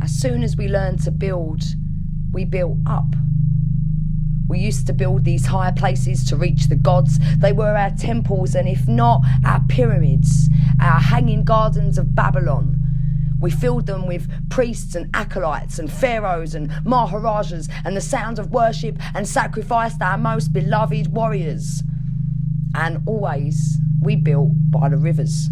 As soon as we learned to build, we built up. We used to build these higher places to reach the gods. They were our temples, and if not, our pyramids, our hanging gardens of Babylon. We filled them with priests and acolytes and pharaohs and maharajas and the sounds of worship, and sacrificed our most beloved warriors. And always we built by the rivers.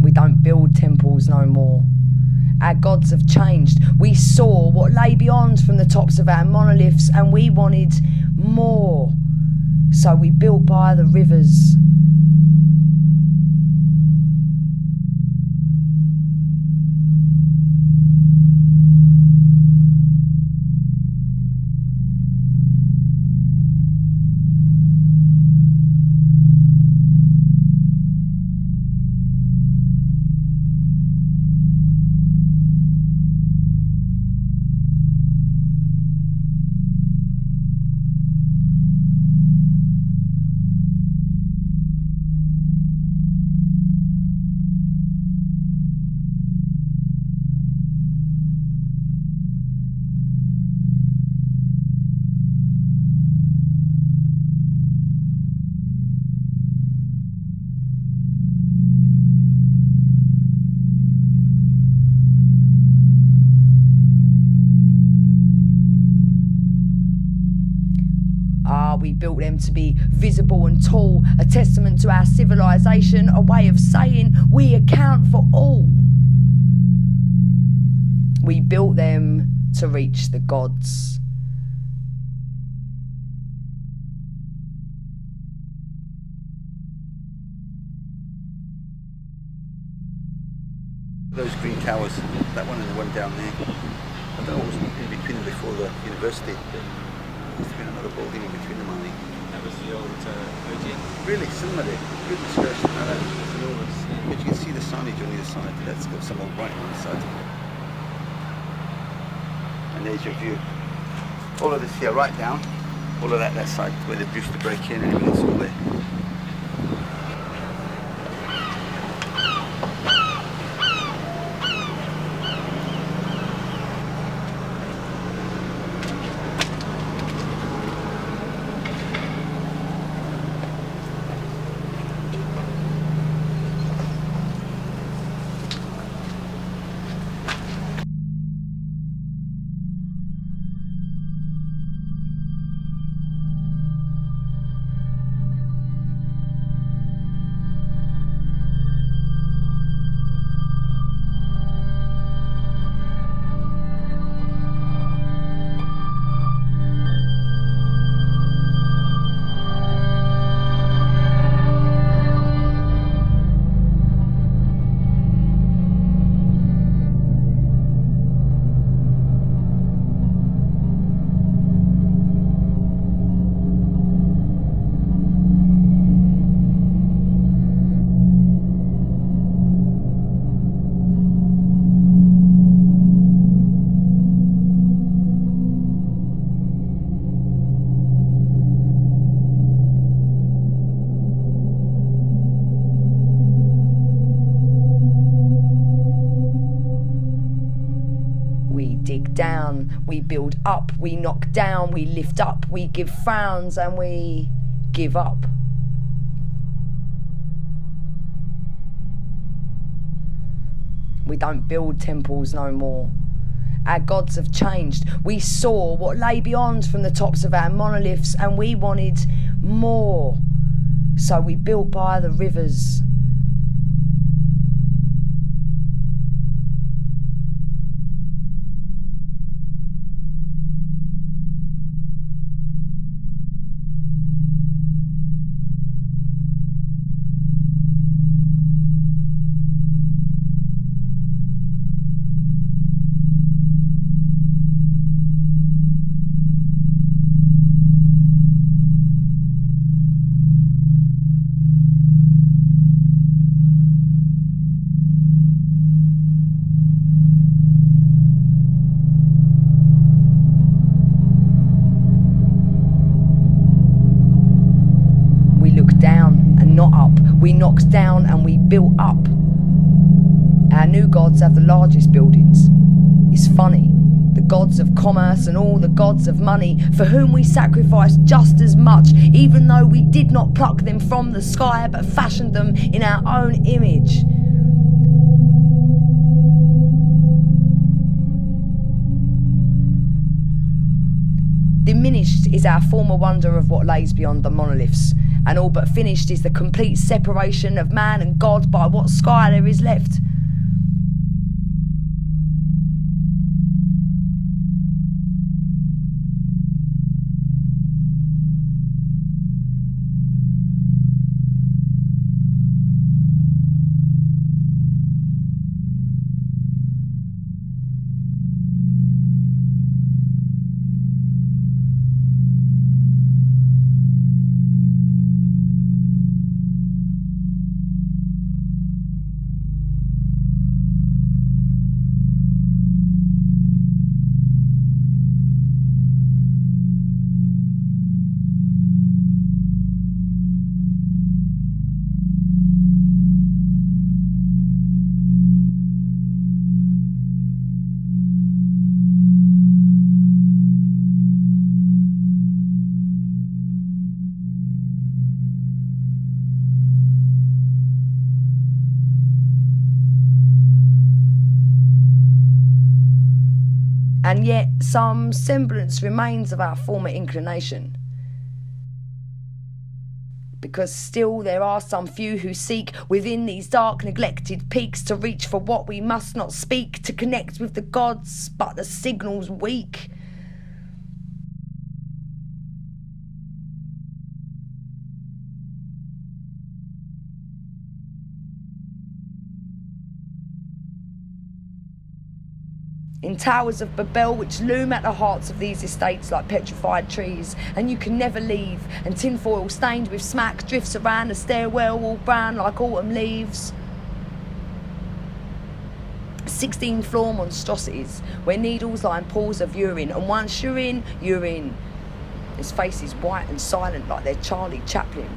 We don't build temples no more. Our gods have changed. We saw what lay beyond from the tops of our monoliths, and we wanted more. So we built by the rivers. We built them to be visible and tall, a testament to our civilization, a way of saying we account for all. We built them to reach the gods. Those green towers, that one and the one down there, I don't know what was in between them before the university. There must have been another building in between them, I think. That was the old Odeon. Really similar there. Good discussion. That was enormous. But you can see the signage on either side. That's got some old writing on the side. And there's your view. All of this here, right down. All of that side where they used to break in and everything's all there. We dig down, we build up, we knock down, we lift up, we give frowns, and we give up. We don't build temples no more. Our gods have changed. We saw what lay beyond from the tops of our monoliths, and we wanted more. So we built by the rivers. down and we built up. Our new gods have the largest buildings. It's funny, the gods of commerce and all the gods of money, for whom we sacrifice just as much, even though we did not pluck them from the sky but fashioned them in our own image. Diminished is our former wonder of what lays beyond the monoliths, and all but finished is the complete separation of man and God by what sky there is left. And yet some semblance remains of our former inclination. Because still there are some few who seek within these dark neglected peaks to reach for what we must not speak, to connect with the gods, but the signal's weak. In towers of Babel which loom at the hearts of these estates like petrified trees, and you can never leave, and tinfoil stained with smack drifts around the stairwell all brown like autumn leaves. 16 floor monstrosities where needles lie in pools of urine, and once you're in, you're in. His face is white and silent like their Charlie Chaplin.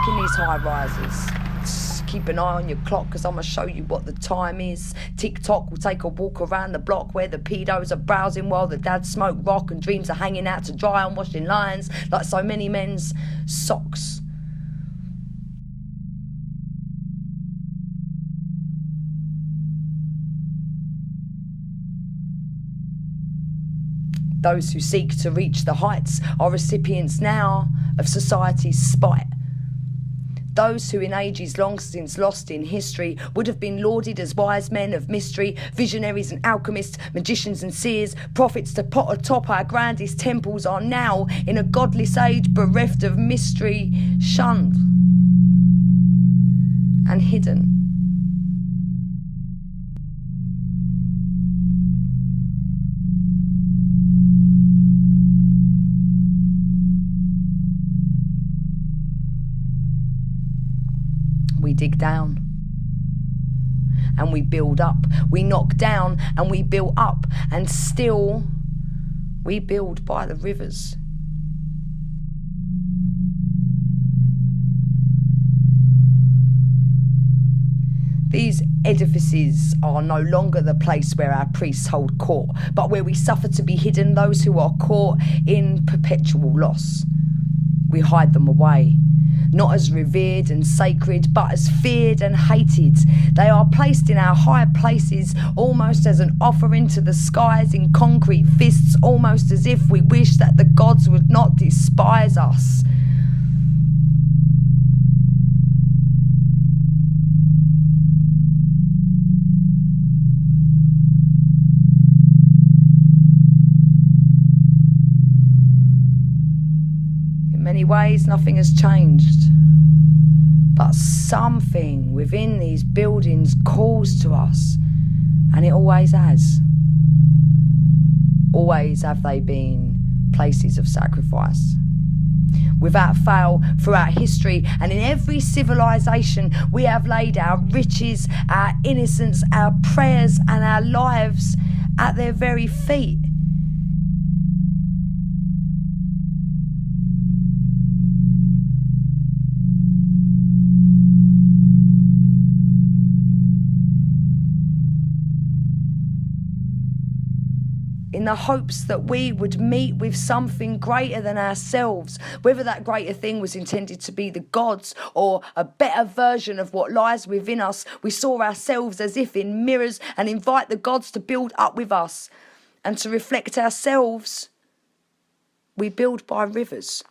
In these high rises, just keep an eye on your clock, because I'm going to show you what the time is. TikTok will take a walk around the block where the pedos are browsing while the dads smoke rock and dreams are hanging out to dry on washing lines like so many men's socks. Those who seek to reach the heights are recipients now of society's spite. Those who in ages long since lost in history would have been lauded as wise men of mystery, visionaries and alchemists, magicians and seers, prophets to pot atop our grandest temples, are now, in a godless age bereft of mystery, shunned and hidden. We dig down and we build up. We knock down and we build up, and still we build by the rivers. These edifices are no longer the place where our priests hold court, but where we suffer to be hidden those who are caught in perpetual loss. We hide them away. not as revered and sacred, but as feared and hated. They are placed in our high places almost as an offering to the skies in concrete fists, almost as if we wish that the gods would not despise us. In many ways, nothing has changed. But something within these buildings calls to us, and it always has. Always have they been places of sacrifice. Without fail, throughout history and in every civilization, we have laid our riches, our innocence, our prayers and our lives at their very feet. In the hopes that we would meet with something greater than ourselves, whether that greater thing was intended to be the gods or a better version of what lies within us. We saw ourselves as if in mirrors and invite the gods to build up with us. And to reflect ourselves, we build by rivers.